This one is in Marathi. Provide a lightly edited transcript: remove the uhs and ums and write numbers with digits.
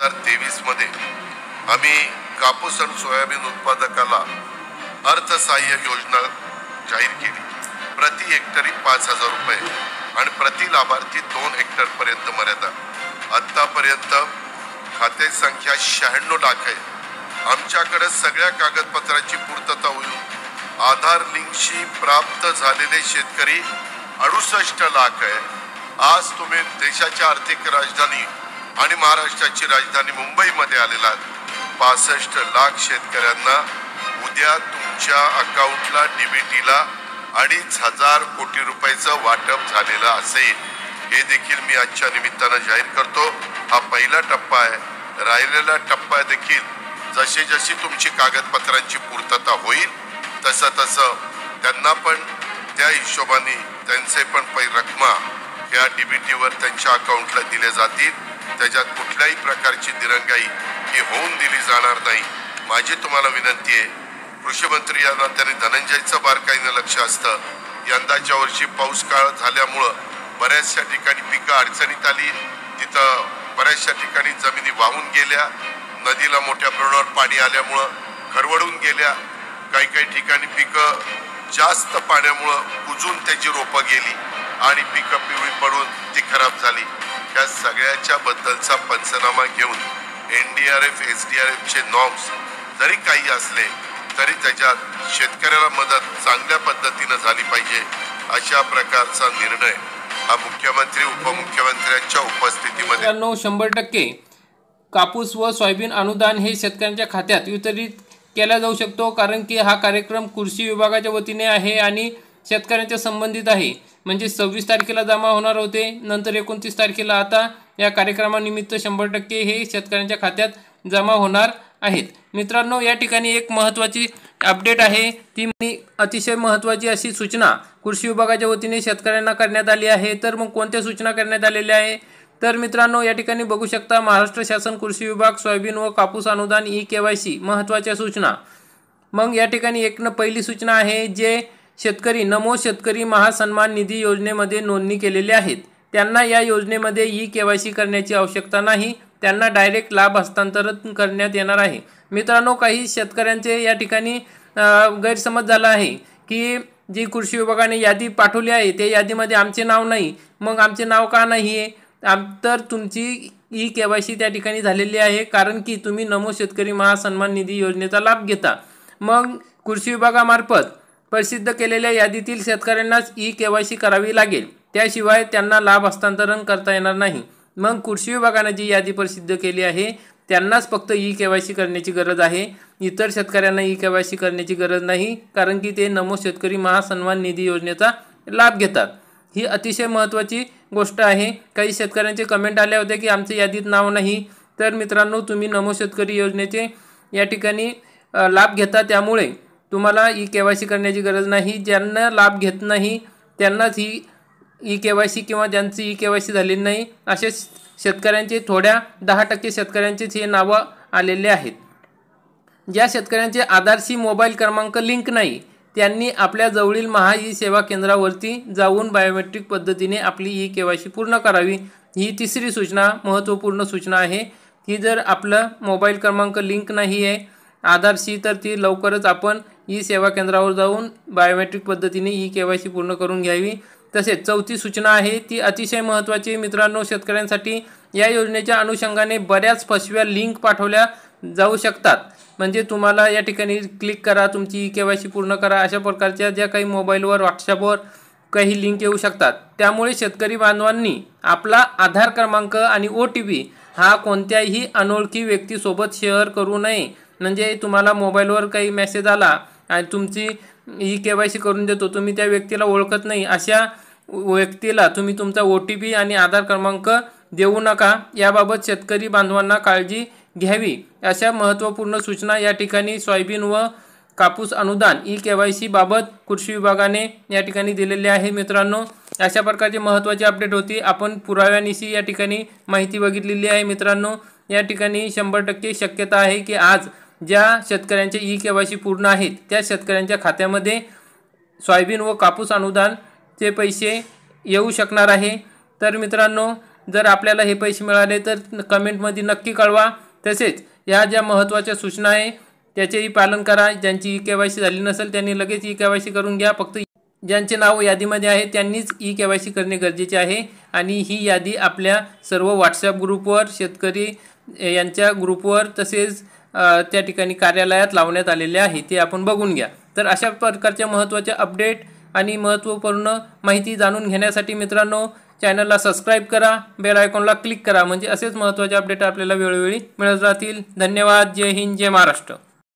2023 मध्ये आम्ही कापूस आणि सोयाबीन उत्पादकाला अर्थसहाय्य योजना जाहीर केली। प्रति हेक्टरी 5,000 रुपये आणि प्रति लाभार्थी 2 हेक्टर पर्यंत मर्यादा। आतापर्यंत खाते संख्या 96 लाख आहे। आमच्याकडे सगळ्या कागदपत्रांची पूर्तता होईल। आधार लिंकशी प्राप्त झालेले शेतकरी 68 लाख आहे। आज तुम्ही देशाच्या आर्थिक राजधानी आणि महाराष्ट्राची राजधानी मुंबईमध्ये आलेला 65 लाख शेतकऱ्यांना उद्या तुमच्या अकाउंटला डीबीटीला 2,500 कोटी रुपयाचं वाटप झालेलं असेल। हे देखील मी आजच्या निमित्तानं जाहीर करतो। हा पहिला टप्पा आहे। राहिलेला टप्पा देखील जशी जशी तुमची कागदपत्रांची पूर्तता होईल तसं त्यांना पण त्या हिशोबाने त्यांचे पण रकमा या डीबीटीवर त्यांच्या अकाउंटला दिले जातील। त्याच्यात कुठल्याही प्रकारची दिरंगाई ही होऊन दिली जाणार नाही। माझी तुम्हाला विनंती आहे, कृषी मंत्री यांना त्यांनी धनंजयचं बारकाईनं लक्ष असतं। यंदाच्या वर्षी पाऊस काळ झाल्यामुळं बऱ्याचशा ठिकाणी पिकं अडचणीत आली, तिथं बऱ्याचशा ठिकाणी जमिनी वाहून गेल्या, नदीला मोठ्या प्रमाणावर पाणी आल्यामुळं खरवडून गेल्या, काही ठिकाणी पिकं जास्त पाण्यामुळं कुजून त्याची रोपं गेली आणि पिकं पिवळी पडून ती खराब झाली। या सगळ्याच्या बद्दलचा पंचनामा घेऊन NDRF SDRFचे नॉर्म्स जरी काही असले तरी त्याच्यात शेतकऱ्याला मदत चांगल्या पद्धतीनं झाली पाहिजे अशा प्रकारचा निर्णय हा मुख्यमंत्री उपमुख्यमंत्र्यांच्या उपस्थितीमध्ये 100% कापूस व सोयाबीन अनुदान हे शेतकऱ्यांच्या खात्यात वितरित केला जाऊ शकतो। कारण की हा कार्यक्रम कृषी विभागाच्या वतीने आहे आणि शेतकऱ्यांच्या संबंधित आहे। म्हणजे 26 तारखेला जमा होणार होते, नंतर 29 तारखेला आता या कार्यक्रमानिमित्त 100% हे शेतकऱ्यांच्या खात्यात जमा होणार आहेत। मित्रांनो, या ठिकाणी एक महत्त्वाची अपडेट आहे, ती अतिशय महत्त्वाची अशी सूचना कृषी विभागाच्या वतीने शेतकऱ्यांना करण्यात आली आहे। तर मग कोणत्या सूचना करण्यात आलेल्या आहे तर मित्रांनो, या ठिकाणी बघू शकता, महाराष्ट्र शासन कृषी विभाग सोयाबीन व कापूस अनुदान eKYC महत्त्वाच्या सूचना। मग या ठिकाणी पहिली सूचना आहे, जे शेतकरी नमो शेतकरी महासन्मान निधी योजनेमध्ये नोंदणी केलेले आहेत त्यांना या योजनेमध्ये eKYC करण्याची आवश्यकता नाही, त्यांना डायरेक्ट लाभ हस्तांतरण करण्यात येणार आहे। मित्रांनो, काही शेतकऱ्यांचे या ठिकाणी गैरसमज झाला आहे की जी कृषी विभागाने यादी पाठवली आहे त्या यादीमध्ये आमचे नाव नाही, मग आमचे नाव का नाही आहे? तर तुमची eKYC त्या ठिकाणी झालेली आहे, कारण की तुम्ही नमो शेतकरी महासन्मान निधी योजनेचा लाभ घेता। मग कृषी विभागामार्फत प्रसिद्ध केलेल्या यादीतील शेतकऱ्यांनाच eKYC करावी लागेल, त्याशिवाय त्यांना लाभ हस्तांतरण करता येणार नाही। मग कृषी विभागाने जी यादी प्रसिद्ध केली आहे त्यांनाच फक्त eKYC करण्याची गरज आहे, इतर शेतकऱ्यांना eKYC करण्याची गरज नाही, कारण की ते नमो शेतकरी महासन्मान निधी योजनेचा लाभ घेतात। ही अतिशय महत्त्वाची गोष्ट आहे। काही शेतकऱ्यांचे कमेंट आले होते की आमचे यादीत नाव नाही। तर मित्रांनो, तुम्ही नमो शेतकरी योजनेचे या ठिकाणी लाभ घेता, त्यामुळे तुम्हाला eKYC करण्याची गरज नाही। ज्यांना लाभ घेत नाही त्यांनाच ही eKYC किंवा ज्यांची eKYC झालेली नाही असे शेतकऱ्यांचे 10% शेतकऱ्यांचेच हे नावं आलेले आहेत। ज्या शेतकऱ्यांचे आधारशी मोबाईल क्रमांक लिंक नाही त्यांनी आपल्या जवळील महाई-सेवा केंद्रावरती जाऊन बायोमेट्रिक पद्धतीने आपली eKYC पूर्ण करावी। ही तिसरी सूचना महत्त्वपूर्ण सूचना आहे की जर आपलं मोबाईल क्रमांक लिंक नाही आहे आधारशी तर ती लवकरच आपण सेवा केंद्रावर जाऊन बायोमेट्रिक पद्धतीने eKYC पूर्ण करून घ्यावी। तसेच चौथी सूचना आहे ती अतिशय महत्त्वाची मित्रांनो, शेतकऱ्यांसाठी या योजनेच्या अनुषंगाने बऱ्याच फसव्या लिंक पाठवल्या जाऊ शकतात। म्हणजे तुम्हाला या ठिकाणी क्लिक करा, तुमची eKYC पूर्ण करा, अशा प्रकारच्या ज्या काही मोबाईलवर व्हॉट्सअपवर काही लिंक येऊ शकतात। त्यामुळे शेतकरी बांधवांनी आपला आधार क्रमांक आणि OTP हा कोणत्याही अनोळखी व्यक्तीसोबत शेअर करू नये। म्हणजे तुम्हाला मोबाईलवर काही मेसेज आला आणि तुमची eKYC करून देतो, तुम्ही त्या व्यक्तीला ओळखत नाही, अशा व्यक्तीला तुम्ही तुमचा OTP आणि आधार क्रमांक देऊ नका। याबाबत शेतकरी बांधवांना काळजी घ्यावी। अशा महत्त्वपूर्ण सूचना या ठिकाणी सोयाबीन व कापूस अनुदान eKYC बाबत कृषी विभागाने या ठिकाणी दिलेले आहे। मित्रांनो, अशा प्रकारची महत्त्वाची अपडेट होती। आपण पुराव्यानिशी या ठिकाणी माहिती बघितलेली आहे। मित्रांनो, या ठिकाणी 100% शक्यता आहे की आज ज्या शेतकऱ्यांचे eKYC पूर्ण आहेत त्या शेतकऱ्यांच्या खात्यामध्ये सोयाबीन व कापूस अनुदानचे पैसे येऊ शकणार आहे। तर मित्रांनो, जर आपल्याला हे पैसे मिळाले तर कमेंटमध्ये नक्की कळवा. तसेच ह्या ज्या महत्त्वाच्या सूचना आहे त्याचेही पालन करा. ज्यांची KYC झाली नसेल त्यांनी लगेच KYC करून घ्या. फक्त ज्यांचे नाव यादीमध्ये आहे त्यांनीच KYC करणे गरजेचे आहे. आणि ही यादी आपल्या सर्व WhatsApp ग्रुपवर, शेतकरी यांच्या ग्रुपवर, तसेच त्या ठिकाणी कार्यालयात लावण्यात आलेले आहे, ते आपण बघून घ्या. तर अशा प्रकारच्या महत्त्वाच्या अपडेट आणि महत्त्वपूर्ण माहिती जाणून घेण्यासाठी मित्रांनो चॅनलला सबस्क्राईब करा, बेल आयकॉनला क्लिक करा, म्हणजे असेच महत्त्वाचे अपडेट आपल्याला वेळोवेळी मिळत राहतील. धन्यवाद. जय हिंद, जय महाराष्ट्र.